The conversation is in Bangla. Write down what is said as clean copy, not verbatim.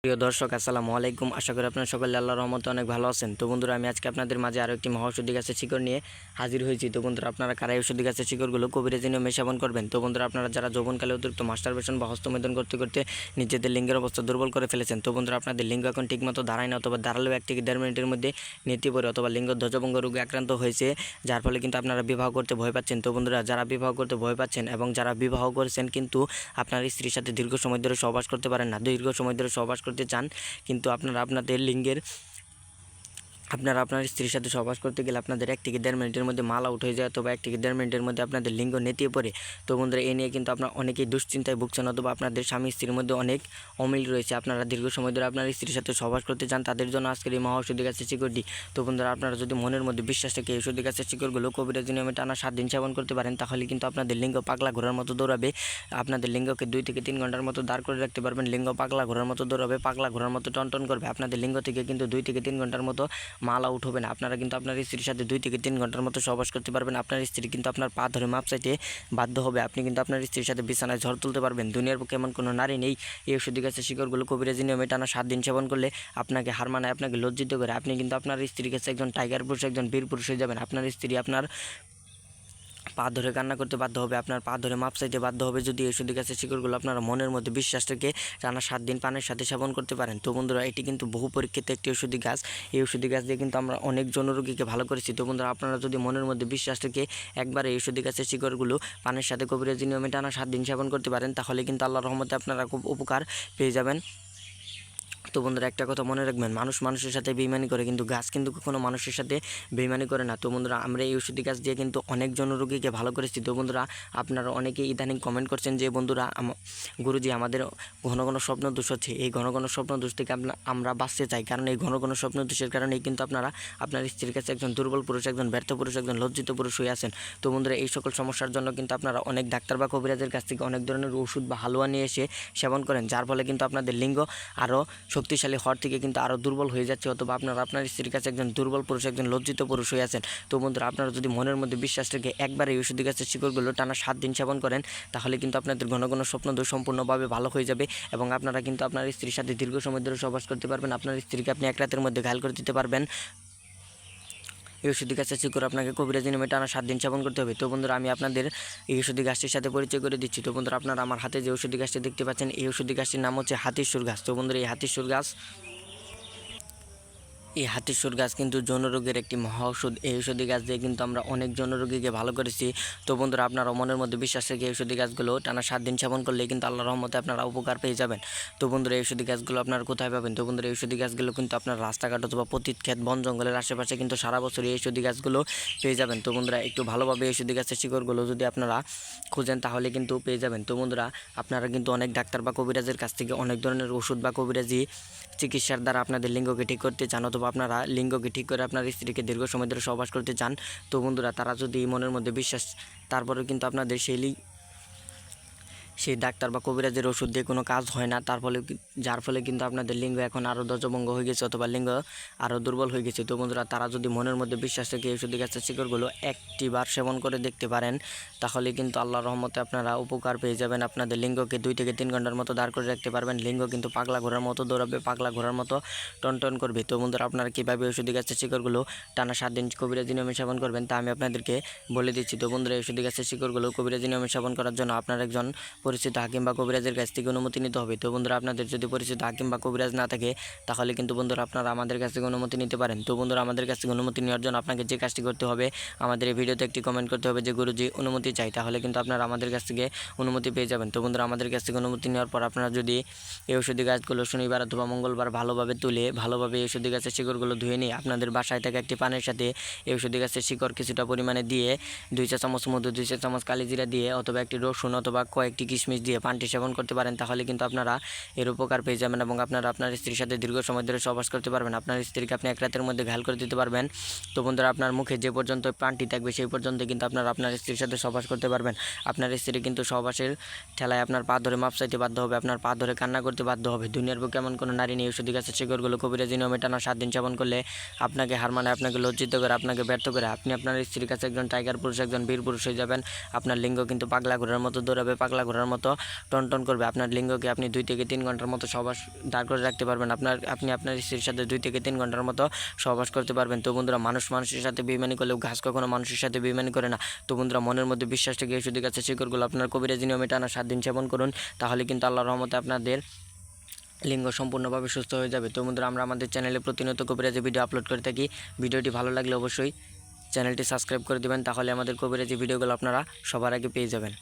প্রিয় দর্শক আসসালামু আলাইকুম। আশা করি আপনারা সকলে আল্লাহর রহমতে অনেক ভালো আছেন। তো বন্ধুরা, আমি আজকে আপনাদের মাঝে আরও একটি মহাঔষধি গাছের শিকড় নিয়ে হাজির হয়েছি। তো বন্ধুরা, আপনারা কারা এই ঔষধি গাছের শিকড়গুলো কবিরাজি নিয়মে সেবন করবেন? তো বন্ধুরা, আপনারা যারা যৌবনকালে অতিরিক্ত মাস্টারবেশন বা হস্তমৈথুন করতে করতে নিজেদের লিঙ্গের অবস্থা দুর্বল করে ফেলেছেন, তো বন্ধুরা আপনাদের লিঙ্গ এখন ঠিকমতো দাঁড়ায় না, অথবা দাঁড়ালেও 1 থেকে 1.5 মিনিটের মধ্যে নীতি পড়ে, অথবা লিঙ্গ ধ্বজভঙ্গ রোগে আক্রান্ত হয়েছে, যার ফলে কিন্তু আপনারা বিবাহ করতে ভয় পাচ্ছেন। তো বন্ধুরা, যারা বিবাহ করতে ভয় পাচ্ছেন এবং যারা বিবাহ করেছেন কিন্তু আপনার স্ত্রীর সাথে দীর্ঘ সময় ধরে সহবাস করতে পারেন না, দীর্ঘ সময় ধরে সহবাস করতে চান কিন্তু আপনারা আপনার স্ত্রীর সাথে সহবাস করতে গেলে আপনাদের 1 থেকে 1.5 মিনিটের মধ্যে মাল আউট হয়ে যায়, অথবা 1 থেকে 1.5 মিনিটের মধ্যে আপনাদের লিঙ্গ নেতিয়ে পড়ে। তো বন্ধুরা, এই নিয়ে কিন্তু আপনারা অনেকেই দুশ্চিন্তায় ভুগছেন, অথবা আপনাদের স্বামী স্ত্রীর মধ্যে অনেক অমিল রয়েছে, আপনারা দীর্ঘ সময় ধরে আপনার স্ত্রীর সাথে সহবাস করতে চান, তাদের জন্য আজকের এই মহাঔষধি গাছের শিকড়টি। তো বন্ধুরা, আপনারা যদি মনের মধ্যে বিশ্বাস থেকে এই ঔষধি গাছের শিকড়গুলো কবিরাজি নিয়মে টানা 7 দিন সেবন করতে পারেন, তাহলে কিন্তু আপনাদের লিঙ্গ পাগলা ঘোড়ার মতো দৌড়াবে। আপনাদের লিঙ্গকে 2 থেকে 3 ঘন্টার মতো দাঁড় করে রাখতে পারবেন। লিঙ্গ পাগলা ঘোড়ার মতো দৌড়াবে, পাগলা ঘোড়ার মতো টনটন করবে। আপনাদের লিঙ্গ থেকে কিন্তু 2 থেকে 3 ঘন্টার মতো মাল আউট হবে না। আপনারা কিন্তু আপনার স্ত্রীর সাথে 2 থেকে 3 ঘন্টার মতো সহবাস করতে পারবেন। আপনার স্ত্রী কিন্তু আপনার পা ধরে মাপ চাইতে বাধ্য হবে। আপনি কিন্তু আপনার স্ত্রীর সাথে বিছানায় ঝড় তুলতে পারবেন। দুনিয়ার বুকে এমন কোনো নারী নেই। এই ঔষধি গাছের শিকড়গুলো কবিরাজি নিয়মে টানা 7 দিন সেবন করলে আপনাকে হার মানায়, আপনাকে লজ্জিত করে। আপনি কিন্তু আপনার স্ত্রীর কাছে একজন টাইগার পুরুষ, একজন বীর পুরুষ হয়ে যাবেন। আপনার স্ত্রী আপনার পা ধরে কান্না করতে বাধ্য হবে, আপনার পা ধরে মাপ চাইতে বাধ্য হবে, যদি এই ঔষধি গাছের শিকড়গুলো আপনারা মনের মধ্যে বিশ্বাস রেখে টানা 7 দিন পানের সাথে সেবন করতে পারেন। তো বন্ধুরা, এটি কিন্তু বহু পরীক্ষিত একটি ঔষধি গাছ। এই ঔষধি গাছ দিয়ে কিন্তু আমরা অনেক জনরোগীকে ভালো করেছি। তো বন্ধুরা, আপনারা যদি মনের মধ্যে বিশ্বাস রেখে একবার এই ঔষধি গাছের শিকড়গুলো পানের সাথে কবিরাজি নিয়মে টানা 7 দিন সেবন করতে পারেন, তাহলে কিন্তু আল্লাহর রহমতে আপনারা খুব উপকার পেয়ে যাবেন। তো বন্ধুরা, একটা কথা মনে রাখবেন, মানুষ মানুষের সাথে বেইমানি করে, কিন্তু গাছ কিন্তু কখনো মানুষের সাথে বেইমানি করে না। তো বন্ধুরা, আমরা এই ঔষধি গাছ দিয়ে কিন্তু অনেক জনরোগীকে ভালো করেছি। তো বন্ধুরা, আপনারা অনেকেই ইদানিং কমেন্ট করছেন যে বন্ধুরা, গুরুজি আমাদের ঘন ঘন স্বপ্ন দোষ হচ্ছে, এই ঘন ঘন স্বপ্ন দোষ থেকে আমরা বাঁচতে চাই, কারণ এই ঘন ঘন স্বপ্ন দোষের কারণেই কিন্তু আপনারা আপনার স্ত্রীর কাছে একজন দুর্বল পুরুষ, একজন ব্যর্থ পুরুষ, একজন লজ্জিত পুরুষ হয়ে আছেন। তো বন্ধুরা, এই সকল সমস্যার জন্য কিন্তু আপনারা অনেক ডাক্তার বা কবিরাজের কাছ থেকে অনেক ধরনের ওষুধ বা হালুয়া নিয়ে এসে সেবন করেন, যার ফলে কিন্তু আপনাদের লিঙ্গ আরও শক্তিশালী হওয়ার থেকে কিন্তু আরও দুর্বল হয়ে যাচ্ছে, অথবা আপনারা আপনার স্ত্রীর কাছে একজন দুর্বল পুরুষ, একজন লজ্জিত পুরুষ হয়ে আছেন। তো বন্ধুরা, আপনারা যদি মনের মধ্যে বিশ্বাস রেখে একবার এই ঔষধি গাছের শিকড়গুলো টানা 7 দিন সেবন করেন, তাহলে কিন্তু আপনাদের ঘন ঘন স্বপ্ন দোষ সম্পূর্ণভাবে ভালো হয়ে যাবে, এবং আপনারা কিন্তু আপনার স্ত্রীর সাথে দীর্ঘ সময় ধরে সহবাস করতে পারবেন। আপনার স্ত্রীকে আপনি 1 রাতের মধ্যে ঘায়ল করে দিতে পারবেন। এই ঔষধি গাছের শিকড় আপনাকে কবিরাজি নিয়মে টানা 7 দিন সেবন করতে হবে। তো বন্ধুরা, আমি আপনাদের এই ঔষধি গাছটির সাথে পরিচয় করে দিচ্ছি। তো বন্ধুরা, আপনারা আমার হাতে যে ঔষধি গাছটি দেখতে পাচ্ছেন, এই ঔষধি গাছটির নাম হচ্ছে হাতির সুর গাছ। তো বন্ধুরা, এই হাতির সুর গাছ কিন্তু যৌনরোগের একটি মহা ঔষধ। এই ঔষধি গাছ দিয়ে কিন্তু আমরা অনেক যৌনরোগীকে ভালো করেছি। তো বন্ধুরা, আপনারা মনের মধ্যে বিশ্বাস রেখে এই ঔষধি গাছগুলো টানা 7 দিন সেবন করলে কিন্তু আল্লাহর রহমতে আপনারা উপকার পেয়ে যাবেন। তো বন্ধুরা, এই ঔষধি গাছগুলো আপনারা কোথায় পাবেন? তো বন্ধুরা, এই ঔষধি গাছগুলো কিন্তু আপনার রাস্তাঘাট অথবা পতিত ক্ষেত, বন জঙ্গলের আশেপাশে কিন্তু সারা বছর এই ঔষধি গাছগুলো পেয়ে যাবেন। তো বন্ধুরা, একটু ভালোভাবে এই ঔষধি গাছের শিকড়গুলো যদি আপনারা খুঁজেন, তাহলে কিন্তু পেয়ে যাবেন। তো বন্ধুরা, আপনারা কিন্তু অনেক ডাক্তার বা কবিরাজের কাছ থেকে অনেক ধরনের ওষুধ বা কবিরাজি চিকিৎসার দ্বারা আপনাদের লিঙ্গকে ঠিক করতে চান, অথবা আপনারা লিঙ্গকে ঠিক করে আপনার স্ত্রীকে দীর্ঘ সময় ধরে সহবাস করতে চান। তো বন্ধুরা, তারা যদি মনের মধ্যে বিশ্বাস, তারপরেও কিন্তু আপনাদের সেই ডাক্তার বা কবিরাজের ওষুধ দিয়ে কোনো কাজ হয় না, যার ফলে কিন্তু আপনাদের লিঙ্গ এখন আরও ধ্বজভঙ্গ হয়ে গেছে, অথবা লিঙ্গ আরও দুর্বল হয়ে গেছে। তো বন্ধুরা, তারা যদি মনের মধ্যে বিশ্বাস রেখে এই ঔষধি গাছের শিকড়গুলো একটি বার সেবন করে দেখতে পারেন, তাহলে কিন্তু আল্লাহর রহমতে আপনারা উপকার পেয়ে যাবেন। আপনাদের লিঙ্গকে 2 থেকে 3 ঘন্টার মতো দাঁড় করে রাখতে পারবেন। লিঙ্গ কিন্তু পাগলা ঘোড়ার মতো দৌড়াবে, পাগলা ঘোড়ার মতো টনটন করবে। তো বন্ধুরা, আপনারা কীভাবে ঔষধি গাছের শিকড়গুলো টানা 7 দিন কবিরাজি নিয়মে সেবন করবেন, তা আমি আপনাদেরকে বলে দিচ্ছি। তো বন্ধুরা, এই ঔষধি গাছের শিকড়গুলো কবিরাজি নিয়মে সেবন করার জন্য আপনার একজন পরিচিত হাকিম বা কবিরাজের কাছ থেকে অনুমতি নিতে হবে। তো বন্ধুরা, আপনাদের যদি পরিচিত হাকিম বা কবিরাজ না থাকে, তাহলে কিন্তু বন্ধুরা আপনারা আমাদের কাছ থেকে অনুমতি নিতে পারেন। তো বন্ধুরা, আমাদের কাছ থেকে অনুমতি নেওয়ার জন্য আপনাকে যে কাজটি করতে হবে, আমাদের এই ভিডিওতে একটি কমেন্ট করতে হবে যে গুরুজি অনুমতি চাই, তাহলে কিন্তু আপনারা আমাদের কাছ থেকে অনুমতি পেয়ে যাবেন। তো বন্ধুরা, আমাদের কাছ থেকে অনুমতি নেওয়ার পর আপনারা যদি এই ঔষধি গাছগুলো শনিবার অথবা মঙ্গলবার ভালোভাবে তুলে ভালোভাবে এই ঔষধি গাছের শিকড়গুলো ধুয়ে নিয়ে আপনাদের বাসায় থেকে একটি পানের সাথে এই ঔষধি গাছের শিকড় কিছুটা পরিমাণে দিয়ে 2 চা চামচ মধু, 2 চা চামচ কালিজিরা দিয়ে, অথবা একটি রসুন অথবা কয়েকটি কিশমিশ দিয়ে পানটি সেবন করতে পারেন, তাহলে কিন্তু আপনারা এর উপকার পেয়ে যাবেন, এবং আপনারা আপনার স্ত্রীর সাথে দীর্ঘ সময় ধরে সহবাস করতে পারবেন। আপনার স্ত্রীকে আপনি 1 রাতের মধ্যে ঘায়ল করে দিতে পারবেন। তো বন্ধুরা, আপনার মুখে যে পর্যন্ত পানটি থাকবে সেই পর্যন্ত কিন্তু আপনারা আপনার স্ত্রীর সাথে সহবাস করতে পারবেন। আপনার স্ত্রী কিন্তু সহবাসের ঠেলায় আপনার পা ধরে মাপ চাইতে বাধ্য হবে, আপনার পা ধরে কান্না করতে বাধ্য হবে। দুনিয়ার বুকে এমন কোনো নারী নেই। ঔষধি গাছের শিকড়গুলো কবিরাজি নিয়মে টানা 7 দিন সেবন করলে আপনাকে হার মানায়, আপনাকে লজ্জিত করে, আপনাকে ব্যর্থ করে। আপনি আপনার স্ত্রীর কাছে একজন টাইগার পুরুষ, একজন বীর পুরুষ হয়ে যাবেন। আপনার লিঙ্গ কিন্তু পাগলা ঘোড়ার মতো দৌড়াবে, পাগলা ঘোড়ার ঘোড়ার মতো টনটন করবে। আপনার লিঙ্গকে আপনি 2 থেকে 3 ঘন্টার মতো সহবাস দাঁড় করে রাখতে পারবেন। আপনি আপনার স্ত্রীর সাথে 2 থেকে 3 ঘন্টার মতো সহবাস করতে পারবেন। তো বন্ধুরা, মানুষ মানুষের সাথে বেইমানি করলেও ঘাস কখনো মানুষের সাথে বেইমানি করে না। তো বন্ধুরা, মনের মধ্যে বিশ্বাস থেকে ওষুধের কাছে শিকড়গুলো আপনার কবিরাজি নিয়মে টানা 7 দিন সেবন করুন, তাহলে কিন্তু আল্লাহর রহমতে আপনাদের লিঙ্গ সম্পূর্ণভাবে সুস্থ হয়ে যাবে। তো বন্ধুরা, আমরা আমাদের চ্যানেলে প্রতিনিয়ত কবিরাজি ভিডিও আপলোড করে থাকি। ভিডিওটি ভালো লাগলে অবশ্যই চ্যানেলটি সাবস্ক্রাইব করে দেবেন, তাহলে আমাদের কবিরাজি ভিডিওগুলো আপনারা সবার আগে পেয়ে যাবেন।